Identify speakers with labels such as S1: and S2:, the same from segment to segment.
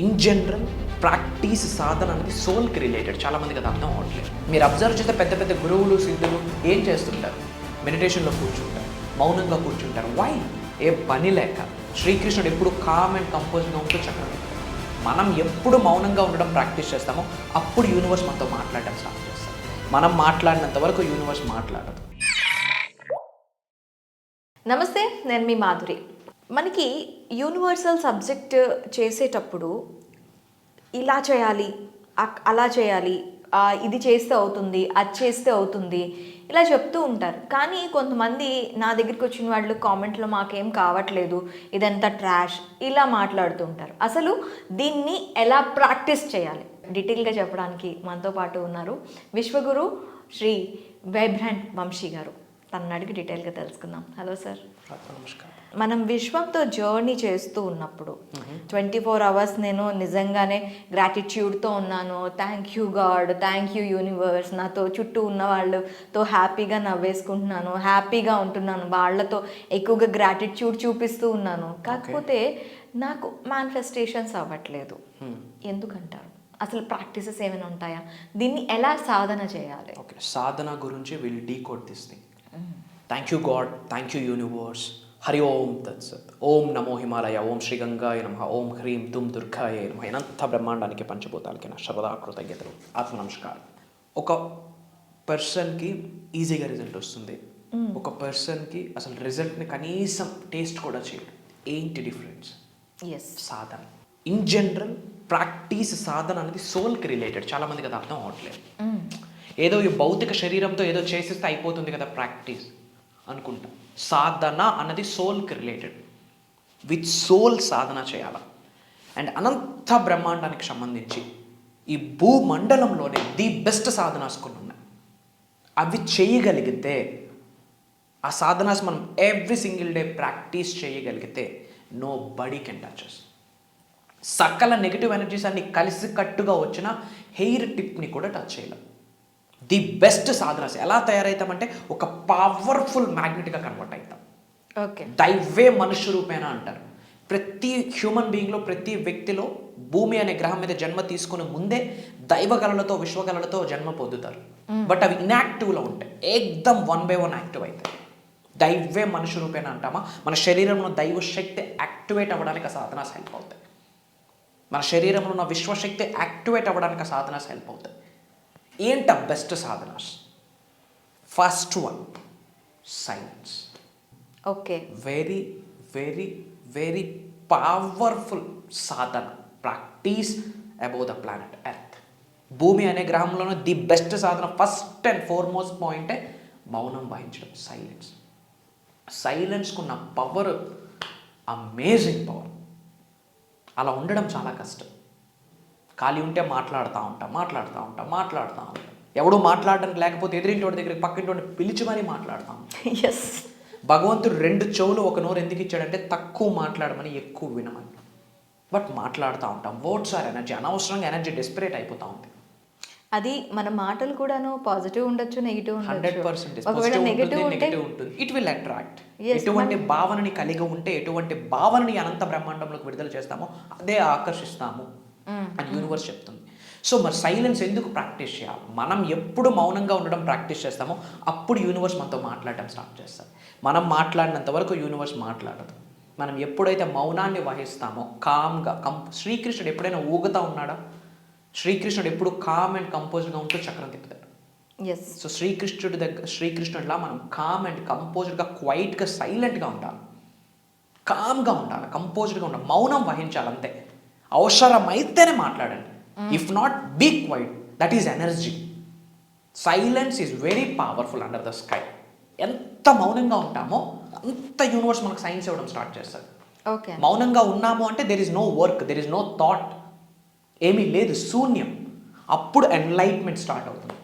S1: In general practice sadhana అనేది సోల్కి related. చాలామందికి అది అర్థం అవ్వట్లేదు. మీరు అబ్జర్వ్ చేస్తే పెద్ద పెద్ద గురువులు సిద్ధులు ఏం చేస్తుంటారు? మెడిటేషన్లో కూర్చుంటారు, మౌనంగా కూర్చుంటారు. వై? ఏ పని లేక. శ్రీకృష్ణుడు ఎప్పుడు కామ్ అండ్ కంపోజ్గా ఉంటూ చక్కగా. మనం ఎప్పుడు మౌనంగా ఉండడం ప్రాక్టీస్ చేస్తామో అప్పుడు యూనివర్స్ మనతో మాట్లాడడం స్టార్ట్ చేస్తాం. మనం మాట్లాడినంత వరకు యూనివర్స్ మాట్లాడదు.
S2: నమస్తే, నేను మీ మాధురి. మనకి యూనివర్సల్ సబ్జెక్ట్ చేసేటప్పుడు ఇలా చేయాలి, అలా చేయాలి, ఇది చేస్తే అవుతుంది, అది చేస్తే అవుతుంది, ఇలా చెప్తూ ఉంటారు. కానీ కొంతమంది నా దగ్గరికి వచ్చిన వాళ్ళు కామెంట్లో మాకేం కావట్లేదు, ఇదంతా ట్రాష్, ఇలా మాట్లాడుతూ ఉంటారు. అసలు దీన్ని ఎలా ప్రాక్టీస్ చేయాలి డీటెయిల్గా చెప్పడానికి మనతో పాటు ఉన్నారు విశ్వగురు శ్రీ వైబ్రాంట్ వంశీ గారు. తనని అడిగి డీటెయిల్గా తెలుసుకుందాం. Hello sir.
S1: నమస్కారం.
S2: మనం విశ్వంతో జర్నీ చేస్తూ ఉన్నప్పుడు 24 అవర్స్ నేను నిజంగానే గ్రాటిట్యూడ్తో ఉన్నాను. Thank you God, thank you universe, నాతో చుట్టూ ఉన్న వాళ్ళతో హ్యాపీగా నవ్వేసుకుంటున్నాను, హ్యాపీగా ఉంటున్నాను, వాళ్ళతో ఎక్కువగా గ్రాటిట్యూడ్ చూపిస్తూ ఉన్నాను. కాకపోతే నాకు మేనిఫెస్టేషన్స్ అవ్వట్లేదు. ఎందుకంటారు? అసలు ప్రాక్టీసెస్ ఏమైనా ఉంటాయా? దీన్ని ఎలా సాధన చేయాలి?
S1: ఓకే, సాధన గురించి వీళ్ళు decode this thing. Thank you God, thank you universe, Hari Om తత్సత్, ఓం నమో హిమాలయ, ఓం శ్రీ గంగాయ నమః, ఓం హ్రీం తుమ్ దుర్గాయ నమః. అనంత బ్రహ్మాండానికి పంచభూతాలకి నా సర్వదా కృతజ్ఞతలు, ఆత్మ నమస్కారం. ఒక పర్సన్కి ఈజీగా రిజల్ట్ వస్తుంది, ఒక పర్సన్కి అసలు రిజల్ట్ని కనీసం టేస్ట్ కూడా చేయడు. ఏంటి difference? Sadhana. In general practice sadhana అనేది సోల్కి రిలేటెడ్. చాలామందికి అది అర్థం అవ్వట్లేదు. ఏదో ఈ భౌతిక శరీరంతో ఏదో చేసేస్తే అయిపోతుంది కదా ప్రాక్టీస్ అనుకుంటా. సాధన అన్నది సోల్కి రిలేటెడ్. విత్ సోల్ సాధన చేయాలి. అండ్ అనంత బ్రహ్మాండానికి సంబంధించి ఈ భూమండలంలోనే ది బెస్ట్ సాధనాస్ కొన్ని ఉన్నాయి. అవి చేయగలిగితే, ఆ సాధనాస్ మనం ఎవ్రీ సింగిల్ డే ప్రాక్టీస్ చేయగలిగితే nobody can touch us. సకల నెగిటివ్ ఎనర్జీస్ అన్ని కలిసి కట్టుగా వచ్చిన హెయిర్ టిప్ని కూడా టచ్ చేయలేం. ది బెస్ట్ సాధనాస్ ఎలా తయారవుతామంటే ఒక పవర్ఫుల్ మ్యాగ్నెట్గా కన్వర్ట్ అవుతాం.
S2: ఓకే.
S1: దైవే మనుష్య రూపేణ అంటారు. ప్రతి హ్యూమన్ బీయింగ్లో, ప్రతి వ్యక్తిలో భూమి అనే గ్రహం మీద జన్మ తీసుకునే ముందే దైవకళలతో, విశ్వకళలతో జన్మ పొందుతారు. బట్ అవి ఇన్యాక్టివ్లో ఉంటాయి. ఏకదం 1 by 1 యాక్టివ్ అవుతాయి. దైవే మనుష్య రూపేణ అంటామా? మన శరీరంలో దైవ శక్తి యాక్టివేట్ అవ్వడానికి ఆ సాధనాస్ హెల్ప్ అవుతాయి. మన శరీరంలో ఉన్న విశ్వశక్తి యాక్టివేట్ అవ్వడానికి ఆ సాధనాస్ హెల్ప్ అవుతాయి. ఏంట best sadhanas? First one, silence.
S2: Okay.
S1: Very very very powerful sadhana, practice above the planet Earth. భూమి అనే గ్రహంలోనే the best sadhana, first and foremost పాయింటే మౌనం వహించడం, సైలెన్స్. సైలెన్స్కున్న పవర్ అమేజింగ్ పవర్. అలా ఉండడం చాలా కష్టం. ఖాళీ ఉంటే మాట్లాడుతూ ఉంటాం. ఎవడో మాట్లాడడానికి లేకపోతే ఎదురింటి వాడి దగ్గరికి, పక్కింటి వాడిని పిలిచి మరీ మాట్లాడతాం.
S2: ఎస్.
S1: భగవంతుడు 2 చెవులు 1 నోరు ఎందుకు ఇచ్చాడంటే తక్కువ మాట్లాడమని, ఎక్కువ వినమని. బట్ మాట్లాడుతూ ఉంటాం. Words are energy. అనవసరంగా ఎనర్జీ డెస్పరేట్ అయిపోతూ ఉంది.
S2: అది మన మాటలు కూడాను పాజిటివ్ ఉండొచ్చు, నెగిటివ్ ఉండొచ్చు.
S1: 100%
S2: ఒకవేళ నెగిటివ్
S1: ఉంటుంది. It will attract. ఎటువంటి భావనని కలిగి ఉంటే, ఎటువంటి భావనని అనంత బ్రహ్మాండంలోకి విడుదల చేస్తామో అదే ఆకర్షిస్తాము అని యూనివర్స్ చెప్తుంది. సో మరి సైలెన్స్ ఎందుకు ప్రాక్టీస్ చేయాలి? మనం ఎప్పుడు మౌనంగా ఉండడం ప్రాక్టీస్ చేస్తామో అప్పుడు యూనివర్స్ మనతో మాట్లాడటం స్టార్ట్ చేస్తుంది. మనం మాట్లాడినంత వరకు యూనివర్స్ మాట్లాడదు. మనం ఎప్పుడైతే మౌనాన్ని వహిస్తామో, కామ్గా, శ్రీకృష్ణుడు ఎప్పుడైనా ఊగుతూ ఉన్నాడా? శ్రీకృష్ణుడు ఎప్పుడు కామ్ అండ్ కంపోజ్డ్గా ఉంటూ చక్రం తిప్పుతాడు. సో శ్రీకృష్ణుడిలా మనం కామ్ అండ్ కంపోజ్డ్గా, క్వైట్గా, సైలెంట్గా ఉండాలి. కామ్గా ఉండాలి, కంపోజ్డ్గా ఉండాలి, మౌనం వహించాలి అంతే. అవసరమైతేనే మాట్లాడండి. If not, be quiet. That is energy. Silence is very powerful under the sky. ఎంత మౌనంగా ఉంటామో అంత యూనివర్స్ మనకు సైన్స్ ఇవ్వడం స్టార్ట్ చేస్తుంది.
S2: ఓకే.
S1: మౌనంగా ఉన్నాము అంటే there is no work, there is no thought, ఏమీ లేదు, శూన్యం. అప్పుడు ఎన్లైట్మెంట్ స్టార్ట్ అవుతుంది.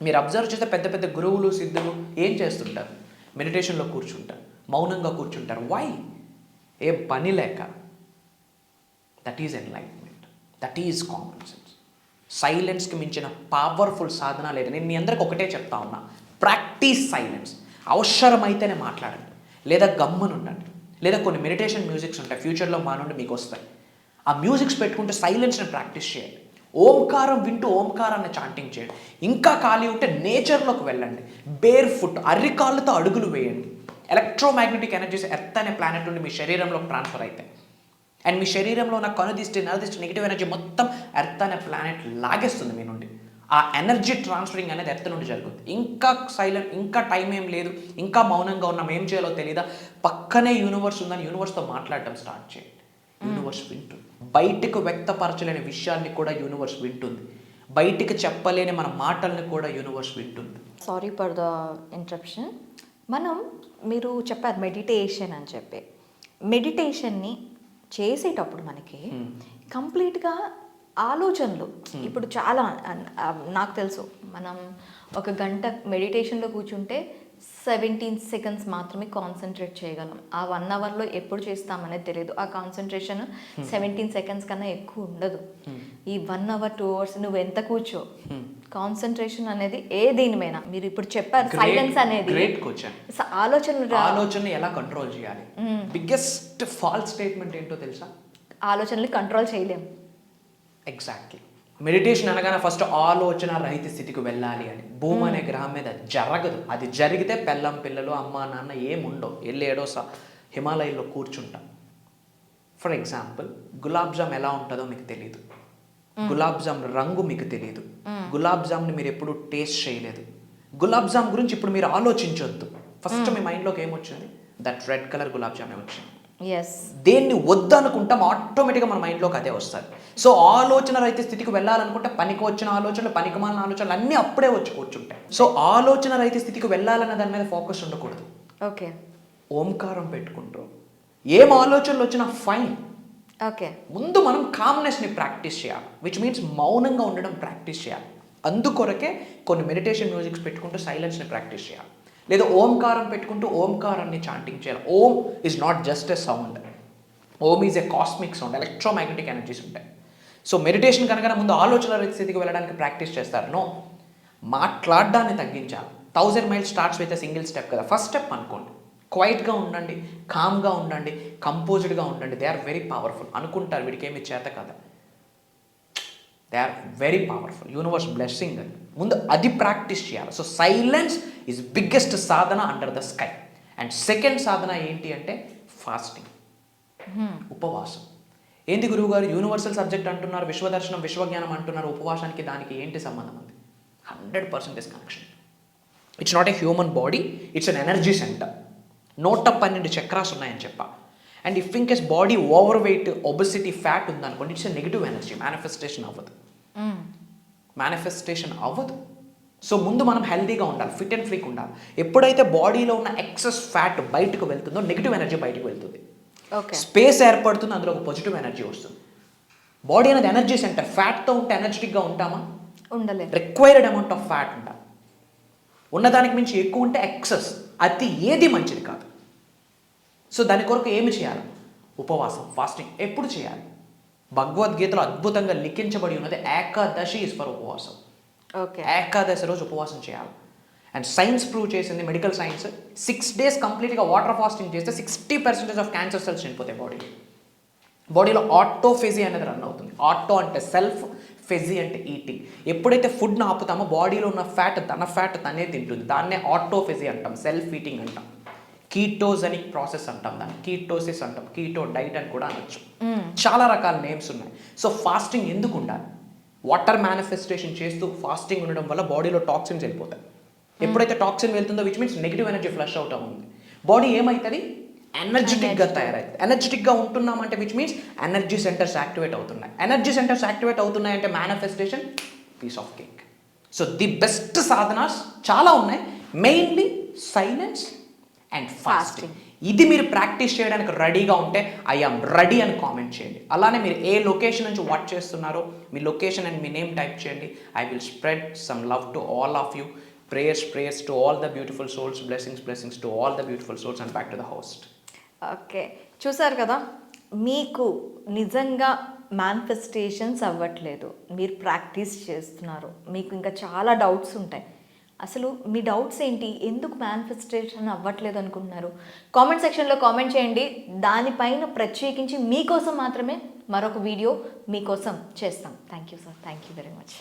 S1: మీరు అబ్జర్వ్ చేస్తే పెద్ద పెద్ద గురువులు సిద్ధులు ఏం చేస్తుంటారు? మెడిటేషన్లో కూర్చుంటారు, మౌనంగా కూర్చుంటారు. వై? ఏ పని లేక. That is enlightenment, that is common sense. సైలెన్స్కి మించిన పవర్ఫుల్ సాధన లేదు. నేను మీ అందరికి ఒకటే చెప్తా ఉన్నా, ప్రాక్టీస్ సైలెన్స్. అవసరమైతేనే మాట్లాడండి, లేదా గమ్మునుండండి, లేదా కొన్ని మెడిటేషన్ మ్యూజిక్స్ ఉంటాయి, ఫ్యూచర్లో మా నుండి మీకు వస్తాయి. ఆ మ్యూజిక్స్ పెట్టుకుంటే సైలెన్స్ని ప్రాక్టీస్ చేయండి. ఓంకారం వింటూ ఓంకారాన్ని చాంటింగ్ చేయండి. ఇంకా ఖాళీ ఉంటే నేచర్లోకి వెళ్ళండి. బేర్ ఫుట్, అర్రికాళ్ళతో అడుగులు వేయండి. ఎలక్ట్రోమాగ్నెటిక్ ఎనర్జీస్ ఎర్త్ అనే ప్లానెట్ నుండి మీ శరీరంలోకి ట్రాన్స్ఫర్ అవుతాయి. అండ్ మీ శరీరంలో ఉన్న కనుదిష్టి నరదిష్టి నెగిటివ్ ఎనర్జీ మొత్తం ఎర్త్ అనే ప్లానెట్ లాగేస్తుంది మీ నుండి. ఆ ఎనర్జీ ట్రాన్స్ఫరింగ్ అనేది ఎర్త్ నుండి జరుగుతుంది. ఇంకా సైలెంట్, ఇంకా టైం ఏం లేదు, ఇంకా మౌనంగా ఉన్నాం, ఏం చేయాలో తెలియదా, పక్కనే యూనివర్స్ ఉందని యూనివర్స్తో మాట్లాడటం స్టార్ట్ చేయండి. యూనివర్స్ వింటుంది. బయటకు వ్యక్తపరచలేని విషయాల్ని కూడా యూనివర్స్ వింటుంది. బయటికి చెప్పలేని మన మాటల్ని కూడా యూనివర్స్ వింటుంది.
S2: Sorry for the interruption. మీరు చెప్పారు మెడిటేషన్ అని చెప్పి. మెడిటేషన్ని చేసేటప్పుడు మనకి కంప్లీట్గా ఆలోచనలు, ఇప్పుడు చాలా నాకు తెలుసు, మనం ఒక గంట మెడిటేషన్లో కూర్చుంటే 17 సెకండ్స్ మాత్రమే కాన్సన్ట్రేట్ చేయగలం. ఆ 1 అవర్లో ఎప్పుడు చేస్తామనేది తెలియదు. ఆ కాన్సన్ట్రేషన్ 17 సెకండ్స్ కన్నా ఎక్కువ ఉండదు. ఈ 1 అవర్ 2 అవర్స్ నువ్వు ఎంత కూర్చో, కాన్సన్ట్రేషన్ అనేది దేని మీద మీరు ఇప్పుడు చెప్పారు, సైలెన్స్ అనేది
S1: ఆలోచనని ఎలా కంట్రోల్ చేయాలి. బిగ్గెస్ట్ ఫాల్స్ స్టేట్మెంట్ ఏంటో తెలుసా?
S2: ఆలోచనలు కంట్రోల్ చేయలేము.
S1: ఎగ్జాక్ట్లీ. మెడిటేషన్ అనగానే ఫస్ట్ ఆలోచన రహిత స్థితికి వెళ్ళాలి అని. భూమి అనే గ్రహం మీద జరగదు. అది జరిగితే పెళ్ళం పిల్లలు అమ్మ నాన్న ఏముండవు. వెళ్ళి హిమాలయాల్లో కూర్చుంటాం. ఫర్ ఎగ్జాంపుల్, గులాబ్ జామ్ ఎలా ఉంటుందో మీకు తెలియదు. గులాబ్ జామ్ రంగు మీకు తెలియదు. గులాబ్ జామ్ని మీరు ఎప్పుడు టేస్ట్ చేయలేదు. గులాబ్ జామ్ గురించి ఇప్పుడు మీరు ఆలోచించొద్దు. ఫస్ట్ మీ మైండ్లోకి ఏమొచ్చింది? దట్ రెడ్ కలర్ గులాబ్ జామే వచ్చింది. దేన్ని వద్దనుకుంటాం ఆటోమేటిక్గా మన మైండ్లోకి అదే వస్తుంది. సో ఆలోచన రహిత స్థితికి వెళ్ళాలనుకుంటే పనికి వచ్చిన ఆలోచనలు, పనికిమాలిన ఆలోచనలు అన్నీ అప్పుడే వచ్చి కూర్చుంటాయి. సో ఆలోచన రహిత స్థితికి వెళ్ళాలన్న దాని మీద ఫోకస్ ఉండకూడదు.
S2: ఓకే,
S1: ఓంకారం పెట్టుకుంటూ ఏం ఆలోచనలు వచ్చినా ఫైన్.
S2: ఓకే,
S1: ముందు మనం కామ్నెస్ని ప్రాక్టీస్ చేయాలి, విచ్ మీన్స్ మౌనంగా ఉండడం ప్రాక్టీస్ చేయాలి. అందుకొరకే కొన్ని మెడిటేషన్ మ్యూజిక్స్ పెట్టుకుంటూ సైలెన్స్ని ప్రాక్టీస్ చేయాలి. లేదా ఓంకారం పెట్టుకుంటూ ఓంకారాన్ని చాంటింగ్ చేయాలి. Om is not just a sound. Om is a cosmic sound. Electromagnetic energies ఉంటాయి. సో మెడిటేషన్ కనుక ముందు ఆలోచన స్థితికి వెళ్ళడానికి ప్రాక్టీస్ చేస్తారు. నో, మాట్లాడడాన్ని తగ్గించాలి. 1000 miles starts with a single step కదా. ఫస్ట్ స్టెప్ అనుకోండి, క్వైట్గా ఉండండి, కామ్గా ఉండండి, కంపోజ్డ్గా ఉండండి. They are very powerful. అనుకుంటారు వీడికి ఏమి చేత కదా, they are very powerful. Universe blessing అని ముందు అది ప్రాక్టీస్ చేయాలి. So silence is biggest sadhana under the sky. And second sadhana ఏంటి అంటే ఫాస్టింగ్, ఉపవాసం. ఏంటి గురువు గారు యూనివర్సల్ సబ్జెక్ట్ అంటున్నారు, విశ్వదర్శనం విశ్వజ్ఞానం అంటున్నారు, ఉపవాసానికి దానికి ఏంటి సంబంధం ఉంది? 100% connection. It's not a human body, it's an energy centre. 112 chakras ఉన్నాయని చెప్పా. And if in case body overweight, obesity, fat ఉందనుకోండి, it's a negative energy. Manifestation అవ్వదు. సో ముందు మనం హెల్తీగా ఉండాలి, ఫిట్ అండ్ ఫ్రీగా ఉండాలి. ఎప్పుడైతే బాడీలో ఉన్న ఎక్సెస్ ఫ్యాట్ బయటకు వెళ్తుందో నెగిటివ్ ఎనర్జీ బయటకు వెళ్తుంది. స్పేస్ ఏర్పడుతుంది, అందులో ఒక పాజిటివ్ ఎనర్జీ వస్తుంది. బాడీ అనేది ఎనర్జీ సెంటర్. ఫ్యాట్తో ఉంటే ఎనర్జెటిక్గా ఉంటామా? ఉండలేదు. రిక్వైర్డ్ అమౌంట్ ఆఫ్ ఫ్యాట్ ఉండాలి. ఉన్నదానికి మించి ఎక్కువ ఉంటే ఎక్సెస్, అది ఏది మంచిది కాదు. సో దాని కొరకు ఏమి చేయాలి? ఉపవాసం, ఫాస్టింగ్. ఎప్పుడు చేయాలి? భగవద్గీతలో అద్భుతంగా లిఖించబడి ఉన్నది ఏకాదశి ఇస్ ఫర్ ఉపవాసం. ఏకాదశి రోజు ఉపవాసం చేయాలి. అండ్ సైన్స్ ప్రూవ్ చేసింది, మెడికల్ సైన్స్, 6 days కంప్లీట్గా వాటర్ ఫాస్టింగ్ చేస్తే 60% ఆఫ్ క్యాన్సర్ సెల్స్ చనిపోతాయి బాడీలో. ఆటోఫెజీ అనేది రన్ అవుతుంది. ఆటో అంటే సెల్ఫ్, ఫెజీ అంటే ఈటింగ్. ఎప్పుడైతే ఫుడ్ని ఆపుతామో బాడీలో ఉన్న ఫ్యాట్ తన ఫ్యాట్ తనే తింటుంది. దాన్నే ఆటోఫెజీ అంటాం, సెల్ఫ్ ఈటింగ్ అంటాం. కీటోజెనిక్ ప్రాసెస్ అంటాం దాన్ని, కీటోసిస్ అంటాం, కీటో డైట్ అని కూడా అనొచ్చు. చాలా రకాల నేమ్స్ ఉన్నాయి. సో ఫాస్టింగ్ ఎందుకు ఉండాలి? వాటర్ మేనిఫెస్టేషన్ చేస్తూ ఫాస్టింగ్ ఉండడం వల్ల బాడీలో టాక్సిన్స్ వెళ్ళిపోతాయి. ఎప్పుడైతే టాక్సిన్ వెళ్తుందో which means negative energy flush out అవుతుంది. బాడీ ఏమవుతుంది? ఎనర్జెటిక్గా తయారవుతుంది. ఎనర్జెటిక్గా ఉంటున్నామంటే which means energy centres activate అవుతున్నాయి. ఎనర్జీ సెంటర్స్ యాక్టివేట్ అవుతున్నాయంటే manifestation piece of cake. So the best sadhanas చాలా ఉన్నాయి. Mainly silence and fasting. ఇది మీరు ప్రాక్టీస్ చేయడానికి రెడీగా ఉంటే ఐ ఆమ్ రెడీ అని కామెంట్ చేయండి. అలానే మీరు ఏ లొకేషన్ నుంచి వాచ్ చేస్తున్నారో మీ లొకేషన్ అండ్ మీ నేమ్ టైప్ చేయండి. I will spread some love to all of you. Prayers to all the beautiful souls, blessings to all the beautiful souls, and back to the host.
S2: Okay, చూసారు కదా, మీకు నిజంగా manifestations అవ్వట్లేదు, మీరు practice చేస్తున్నారు, మీకు ఇంకా చాలా డౌట్స్ ఉంటాయి. అసలు మీ డౌట్స్ ఏంటి, ఎందుకు మేనిఫెస్టేషన్ అవ్వట్లేదు అనుకుంటున్నారు? కామెంట్ సెక్షన్లో కామెంట్ చేయండి. దానిపైన ప్రత్యేకించి మీకోసం మాత్రమే మరొక వీడియో మీకోసం చేస్తాం. Thank you sir, thank you very much.